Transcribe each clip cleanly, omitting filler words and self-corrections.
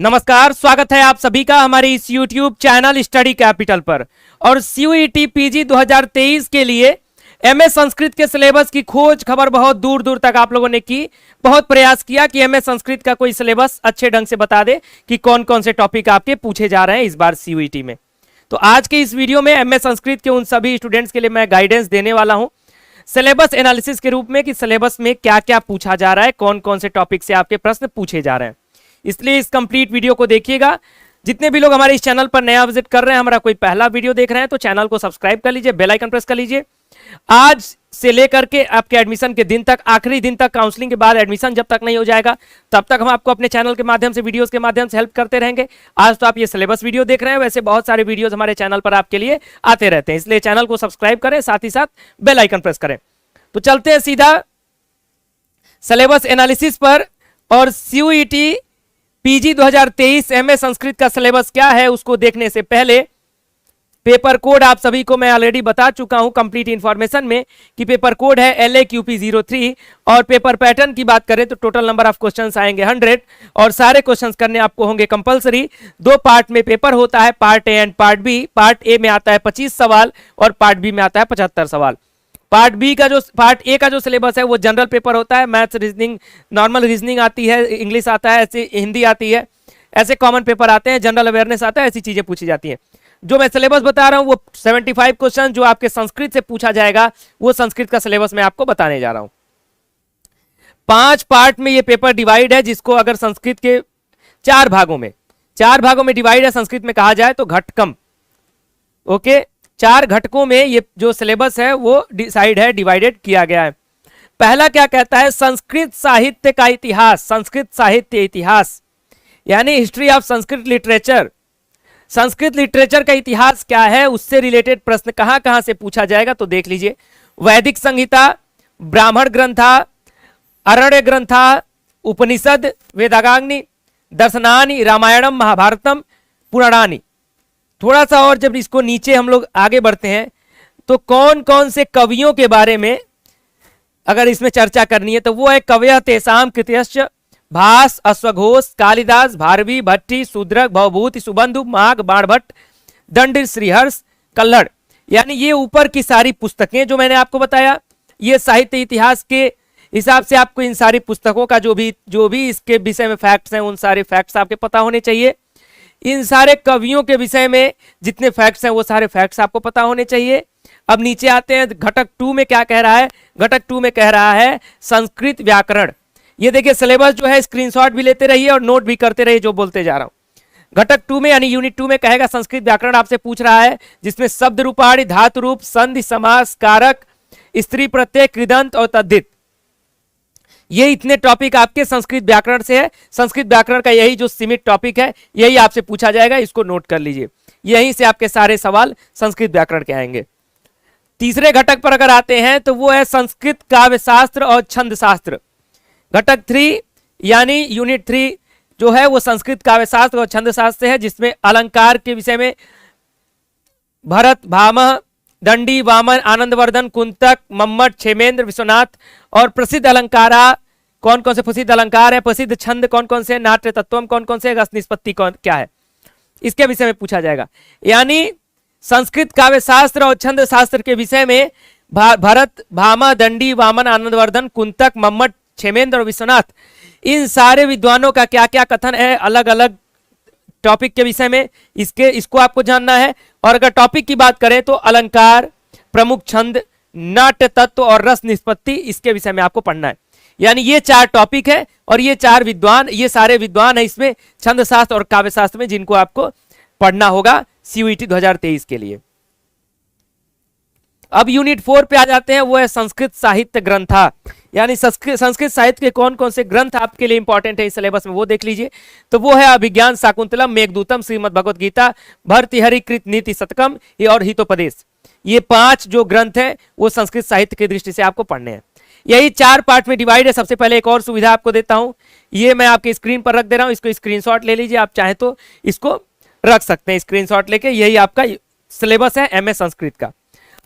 नमस्कार, स्वागत है आप सभी का हमारे इस YouTube चैनल स्टडी कैपिटल पर। और CUET PG 2023 के लिए MS संस्कृत के सिलेबस की खोज खबर बहुत दूर दूर तक आप लोगों ने की, बहुत प्रयास किया कि MS संस्कृत का कोई सिलेबस अच्छे ढंग से बता दे कि कौन कौन से टॉपिक आपके पूछे जा रहे हैं इस बार CUET में। तो आज के इस वीडियो में MS संस्कृत के उन सभी स्टूडेंट्स के लिए मैं गाइडेंस देने वाला हूं सिलेबस एनालिसिस के रूप में कि सिलेबस में क्या क्या पूछा जा रहा है, कौन कौन से टॉपिक से आपके प्रश्न पूछे जा रहे हैं। इसलिए इस कंप्लीट वीडियो को देखिएगा। जितने भी लोग हमारे इस चैनल पर नया विजिट कर रहे हैं, हमारा कोई पहला वीडियो देख रहे हैं तो चैनल को सब्सक्राइब कर लीजिए, बेल आइकन प्रेस कर लीजिए। आज से लेकर के आपके एडमिशन के दिन तक, आखिरी दिन तक, काउंसलिंग के बाद एडमिशन जब तक नहीं हो जाएगा तब तक हम आपको अपने चैनल के माध्यम से, वीडियोस के माध्यम से हेल्प करते रहेंगे। आज तो आप ये सिलेबस वीडियो देख रहे हैं, वैसे बहुत सारे वीडियोस हमारे चैनल पर आपके लिए आते रहते हैं, इसलिए चैनल को सब्सक्राइब करें, साथ ही साथ बेल आइकन प्रेस करें। तो चलते हैं सीधा सिलेबस एनालिसिस पर। और CUET PG 2023 MS संस्कृत का सिलेबस क्या है उसको देखने से पहले पेपर कोड आप सभी को मैं ऑलरेडी बता चुका हूं कंप्लीट इंफॉर्मेशन में कि पेपर कोड है LAQP03। और पेपर पैटर्न की बात करें तो टोटल नंबर ऑफ क्वेश्चंस आएंगे 100 और सारे क्वेश्चंस करने आपको होंगे कंपलसरी। 2 पार्ट में पेपर होता है, part A and part B. Part A में आता है 25 सवाल और पार्ट बी में आता है 75 सवाल। पार्ट ए का जो सिलेबस है वो जनरल पेपर होता है, मैथ्स, रीजनिंग, नॉर्मल रीजनिंग आती है, इंग्लिश आता है, ऐसे हिंदी आती है, ऐसे कॉमन पेपर आते हैं, जनरल अवेयरनेस आता है, ऐसी चीजें पूछी जाती हैं। जो मैं सिलेबस बता रहा हूं वो 75 क्वेश्चन जो आपके संस्कृत से पूछा जाएगा वो संस्कृत का सिलेबस मैं आपको बताने जा रहा हूं। 5 पार्ट में ये पेपर डिवाइड है, जिसको अगर संस्कृत के 4 भागों में डिवाइड है संस्कृत में कहा जाए तो घटकम। ओके, 4 घटकों में ये जो सिलेबस है वो डिवाइडेड किया गया है। पहला क्या कहता है? संस्कृत साहित्य का इतिहास, संस्कृत साहित्य इतिहास यानी history of Sanskrit literature. Sanskrit literature का इतिहास क्या है, उससे रिलेटेड प्रश्न कहां कहां से पूछा जाएगा तो देख लीजिए। वैदिक संहिता, ब्राह्मण ग्रंथा, अरण्य ग्रंथा, उपनिषद, वेदांगाग्नि, दर्शनानि, रामायणम, महाभारतम, पुराणानि। थोड़ा सा और जब इसको नीचे हम लोग आगे बढ़ते हैं तो कौन कौन से कवियों के बारे में अगर इसमें चर्चा करनी है तो वो है कवयः तेषां कृतयश्च भास, अश्वघोष, कालिदास, भारवी, भट्टी, शूद्रक, भवभूति, सुबंधु, माघ, बाणभट्ट, दंड, श्रीहर्ष, कल्हड़। यानी ये ऊपर की सारी पुस्तकें जो मैंने आपको बताया, ये साहित्य इतिहास के हिसाब से आपको इन सारी पुस्तकों का जो भी इसके विषय में फैक्ट्स हैं उन सारे फैक्ट्स आपके पता होने चाहिए। इन सारे कवियों के विषय में जितने फैक्ट्स हैं वो सारे फैक्ट्स आपको पता होने चाहिए। अब नीचे आते हैं, घटक 2 में क्या कह रहा है? घटक 2 में कह रहा है संस्कृत व्याकरण। ये देखिए सिलेबस जो है, स्क्रीनशॉट भी लेते रहिए और नोट भी करते रहिए जो बोलते जा रहा हूं। घटक 2 में यानी यूनिट 2 में कहेगा संस्कृत व्याकरण आपसे पूछ रहा है, जिसमें शब्द रूपाणी, धातु रूप, संधि, समास, कारक, स्त्री प्रत्यय, कृदंत और तद्धित, ये इतने टॉपिक आपके संस्कृत व्याकरण से है। संस्कृत व्याकरण का यही जो सीमित टॉपिक है यही आपसे पूछा जाएगा, इसको नोट कर लीजिए। यहीं से आपके सारे सवाल संस्कृत व्याकरण के आएंगे। तीसरे घटक पर अगर आते हैं तो वो है संस्कृत काव्य शास्त्र और छंद शास्त्र। घटक 3 यानी यूनिट 3 जो है वो संस्कृत काव्य शास्त्र और छंद शास्त्र है, जिसमें अलंकार के विषय में भरत, भामह, दंडी, वामन, आनंदवर्धन, कुंतक, मम्मट, क्षेमेंद्र, विश्वनाथ और प्रसिद्ध अलंकारा कौन कौन से प्रसिद्ध अलंकार है, प्रसिद्ध छंद कौन कौन से, नाट्य तत्वम कौन कौन से, रस निष्पत्ति कौन क्या है, इसके विषय में पूछा जाएगा। यानी संस्कृत काव्य शास्त्र और छंद शास्त्र के विषय में भरत, भामा, दंडी, वामन, आनंदवर्धन, कुंतक, मम्मट, क्षेमेंद्र और विश्वनाथ, इन सारे विद्वानों का क्या क्या कथन है अलग अलग टॉपिक के विषय में, इसको आपको जानना है। और अगर टॉपिक की बात करें तो अलंकार, प्रमुख छंद, नाट्य तत्व और रस निष्पत्ति, इसके विषय में आपको पढ़ना है। यानी ये 4 टॉपिक है और ये सारे विद्वान है इसमें छंद शास्त्र और काव्य शास्त्र में, जिनको आपको पढ़ना होगा CUET 2023 के लिए। अब यूनिट 4 पे आ जाते हैं, वो है संस्कृत साहित्य ग्रंथा। यानी संस्कृत साहित्य के कौन कौन से ग्रंथ आपके लिए इंपॉर्टेंट है इस सिलेबस में वो देख लीजिए। तो वो है अभिज्ञान शाकुंतलम, मेघदूतम, श्रीमद् भगवत गीता, भर्तृहरि कृत नीति शतकम और हितोपदेश। ये 5 जो ग्रंथ है वो संस्कृत साहित्य की दृष्टि से आपको पढ़ने हैं। यही 4 पार्ट में डिवाइड है। सबसे पहले एक और सुविधा आपको देता हूं, ये मैं आपके स्क्रीन पर रख दे रहा हूं, इसको स्क्रीनशॉट ले लीजिए, आप चाहे तो इसको रख सकते हैं स्क्रीनशॉट लेके। यही आपका सिलेबस है MS संस्कृत का।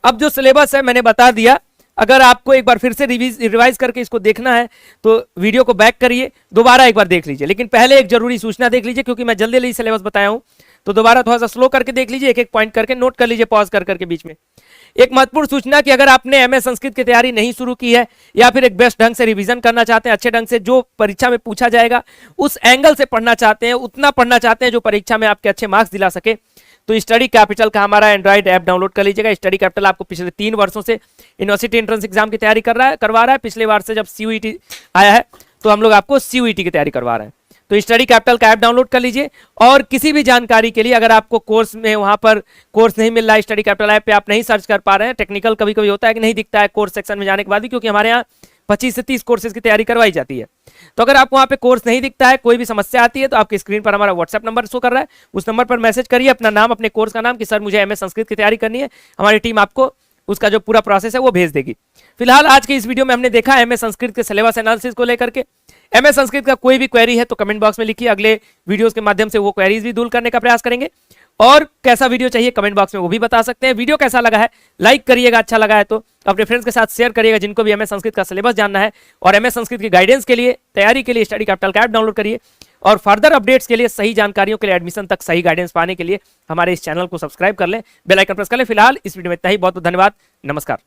अब जो सिलेबस है मैंने बता दिया, अगर आपको एक बार फिर से रिवाइज करके इसको देखना है तो वीडियो को बैक करिए, दोबारा एक बार देख लीजिए। लेकिन पहले एक जरूरी सूचना देख लीजिए, क्योंकि मैं जल्दी सिलेबस बताया हूं, तो दोबारा थोड़ा सा स्लो करके देख लीजिए, एक एक पॉइंट करके नोट कर लीजिए, पॉज करके बीच में। एक महत्वपूर्ण सूचना कि अगर आपने एमए संस्कृत की तैयारी नहीं शुरू की है या फिर एक बेस्ट ढंग से रिवीजन करना चाहते हैं, अच्छे ढंग से जो परीक्षा में पूछा जाएगा उस एंगल से पढ़ना चाहते हैं, उतना पढ़ना चाहते हैं जो परीक्षा में आपके अच्छे मार्क्स दिला सके, तो स्टडी कैपिटल का हमारा एंड्रॉइड ऐप डाउनलोड कर लीजिएगा। स्टडी कैपिटल आपको पिछले 3 वर्षों से यूनिवर्सिटी एंट्रेंस एग्जाम की तैयारी करवा रहा है। पिछले बार से जब सीयूईटी आया है तो हम लोग आपको सीयूईटी की तैयारी करवा रहे हैं। तो स्टडी कैपिटल का ऐप डाउनलोड कर लीजिए। और किसी भी जानकारी के लिए अगर आपको कोर्स में वहां पर कोर्स नहीं मिल रहा है, स्टडी कैपिटल ऐप पे आप नहीं सर्च कर पा रहे हैं, टेक्निकल कभी कभी होता है कि नहीं दिखता है कोर्स सेक्शन में जाने के बाद भी, क्योंकि हमारे यहाँ 25 से 30 कोर्सेज की तैयारी करवाई जाती है। तो अगर आप वहां पे कोर्स नहीं दिखता है, कोई भी समस्या आती है, तो आपकी स्क्रीन पर हमारा व्हाट्सएप नंबर शो कर रहा है, उस नंबर पर मैसेज करिए अपना नाम, अपने कोर्स का नाम कि सर मुझे एमए संस्कृत की तैयारी करनी है। हमारी टीम आपको उसका जो पूरा प्रोसेस है वो भेज देगी। फिलहाल आज के इस वीडियो में हमने देखा एमए संस्कृत के सिलेबस एनालिसिस को लेकर के। एमए संस्कृत का कोई भी क्वेरी है तो कमेंट बॉक्स में लिखिए, अगले वीडियोस के माध्यम से वो क्वेरीज भी दूर करने का प्रयास करेंगे। और कैसा वीडियो चाहिए कमेंट बॉक्स में वो भी बता सकते हैं। वीडियो कैसा लगा है लाइक करिएगा, अच्छा लगा है तो अपने फ्रेंड्स के साथ शेयर करिएगा जिनको भी एमए संस्कृत का सिलेबस जानना है। और एमए संस्कृत की गाइडेंस के लिए, तैयारी के लिए स्टडी कैपिटल का ऐप डाउनलोड करिए। और फर्दर अपडेट्स के लिए, सही जानकारियों के लिए, एडमिशन तक सही गाइडेंस पाने के लिए हमारे इस चैनल को सब्सक्राइब कर लें, बेल आइकन प्रेस कर लें। फिलहाल इस वीडियो में इतना ही, बहुत बहुत धन्यवाद, नमस्कार।